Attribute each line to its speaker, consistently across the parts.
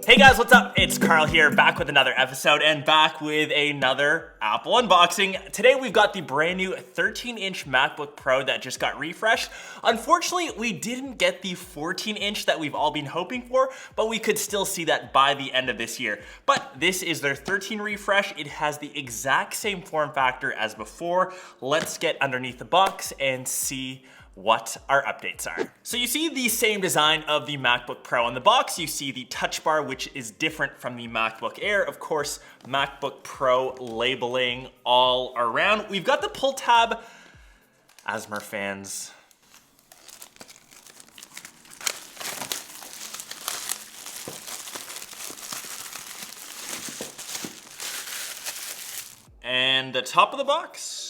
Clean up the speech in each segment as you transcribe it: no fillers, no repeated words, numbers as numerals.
Speaker 1: Hey guys, what's up? It's Karl here, back with another episode and back with another Apple unboxing. Today we've got the brand new 13-inch MacBook Pro that just got refreshed. Unfortunately, we didn't get the 14-inch that we've all been hoping for, but we could still see that by the end of this year. But this is their 13 refresh. It has the exact same form factor as before. Let's get underneath the box and see what our updates are. So you see the same design of the MacBook Pro on the box. You see the touch bar, which is different from the MacBook Air. Of course, MacBook Pro labeling all around. We've got the pull tab, Asthma fans. And the top of the box,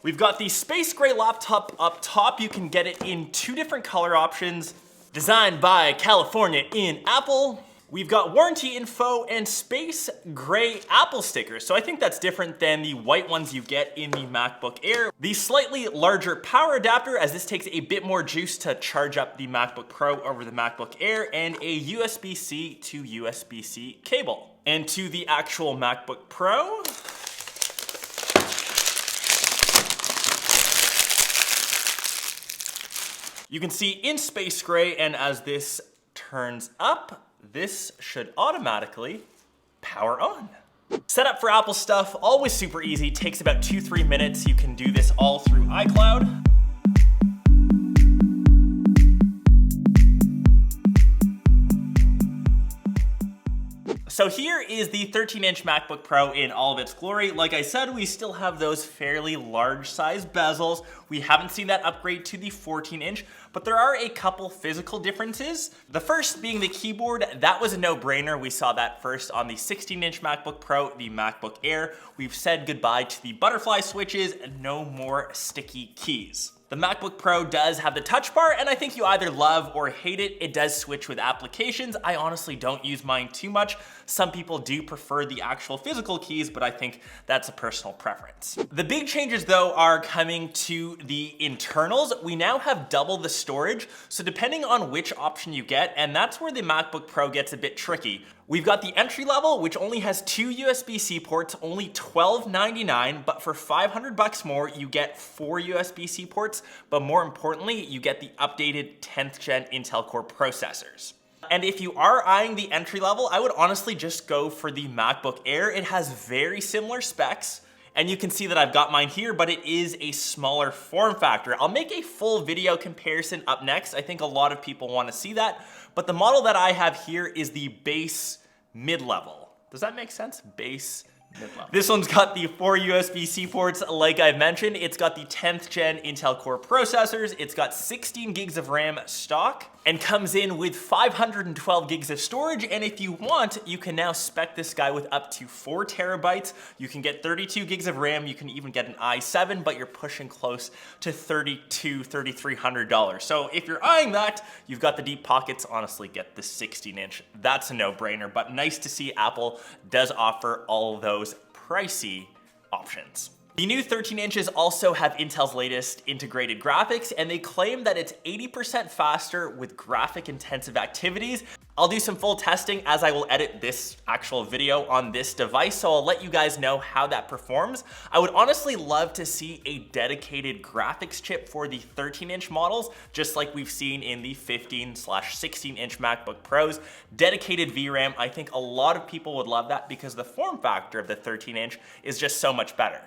Speaker 1: we've got the space gray laptop up top. You can get it in two different color options, designed by California in Apple. We've got warranty info and space gray Apple stickers. So I think that's different than the white ones you get in the MacBook Air. The slightly larger power adapter, as this takes a bit more juice to charge up the MacBook Pro over the MacBook Air, and a USB-C to USB-C cable. And to the actual MacBook Pro, you can see in space gray, and as this turns up, this should automatically power on. Setup for Apple stuff, always super easy, takes about 2-3 minutes. You can do this all through iCloud. So here is the 13-inch MacBook Pro in all of its glory. Like I said, we still have those fairly large size bezels. We haven't seen that upgrade to the 14-inch, but there are a couple physical differences. The first being the keyboard. That was a no-brainer. We saw that first on the 16-inch MacBook Pro, the MacBook Air. We've said goodbye to the butterfly switches and no more sticky keys. The MacBook Pro does have the touch bar, and I think you either love or hate it. It does switch with applications. I honestly don't use mine too much. Some people do prefer the actual physical keys, but I think that's a personal preference. The big changes though are coming to the internals. We now have double the storage, so depending on which option you get, and that's where the MacBook Pro gets a bit tricky. We've got the entry level, which only has 2 USB-C ports, only $12.99, but for $500 more, you get 4 USB-C ports, but more importantly, you get the updated 10th gen Intel Core processors. And if you are eyeing the entry level, I would honestly just go for the MacBook Air. It has very similar specs, and you can see that I've got mine here, but it is a smaller form factor. I'll make a full video comparison up next. I think a lot of people want to see that, but the model that I have here is the base mid-level. Does that make sense? Base mid-level. This one's got the 4 USB-C ports, like I mentioned. It's got the 10th gen Intel Core processors. It's got 16 gigs of RAM stock and comes in with 512 gigs of storage. And if you want, you can now spec this guy with up to 4 terabytes. You can get 32 gigs of RAM. You can even get an i7, but you're pushing close to $3,300. So if you're eyeing that, you've got the deep pockets. Honestly, get the 16-inch. That's a no-brainer, but nice to see Apple does offer all of those pricey options. The new 13 inches also have Intel's latest integrated graphics, and they claim that it's 80% faster with graphic intensive activities. I'll do some full testing as I will edit this actual video on this device, so I'll let you guys know how that performs. I would honestly love to see a dedicated graphics chip for the 13-inch models, just like we've seen in the 15/16-inch MacBook Pros. Dedicated VRAM, I think a lot of people would love that because the form factor of the 13-inch is just so much better.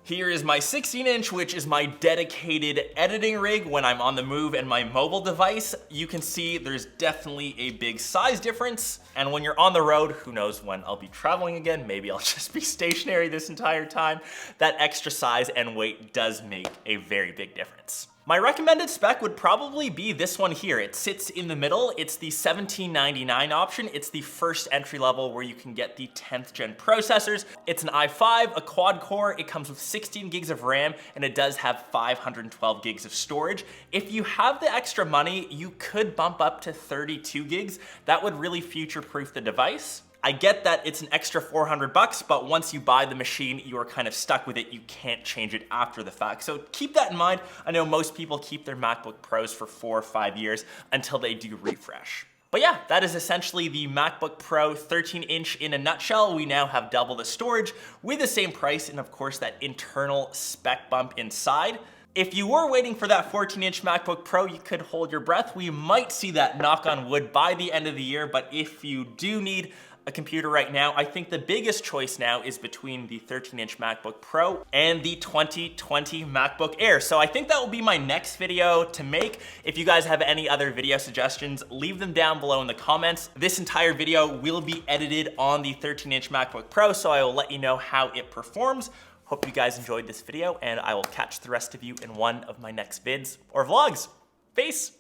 Speaker 1: Here is my 16-inch, which is my dedicated editing rig when I'm on the move and my mobile device. You can see there's definitely a big size difference. And when you're on the road, who knows when I'll be traveling again, maybe I'll just be stationary this entire time. That extra size and weight does make a very big difference. My recommended spec would probably be this one here. It sits in the middle. It's the $1799 option. It's the first entry level where you can get the 10th gen processors. It's an i5, a quad core. It comes with 16 gigs of RAM, and it does have 512 gigs of storage. If you have the extra money, you could bump up to 32 gigs. That would really future-proof the device. I get that it's an extra $400, but once you buy the machine, you are kind of stuck with it. You can't change it after the fact. So keep that in mind. I know most people keep their MacBook Pros for 4 or 5 years until they do refresh. But But yeah, that is essentially the MacBook Pro 13-inch in a nutshell. We now have double the storage with the same price and of course that internal spec bump inside. If you were waiting for that 14-inch MacBook Pro, you could hold your breath. We might see that, knock on wood, by the end of the year, but if you do need a computer right now, I think the biggest choice now is between the 13-inch MacBook Pro and the 2020 MacBook Air. So I think that will be my next video to make. If you guys have any other video suggestions, leave them down below in the comments. This entire video will be edited on the 13-inch MacBook Pro, so I will let you know how it performs. Hope you guys enjoyed this video, and I will catch the rest of you in one of my next vids or vlogs. Peace!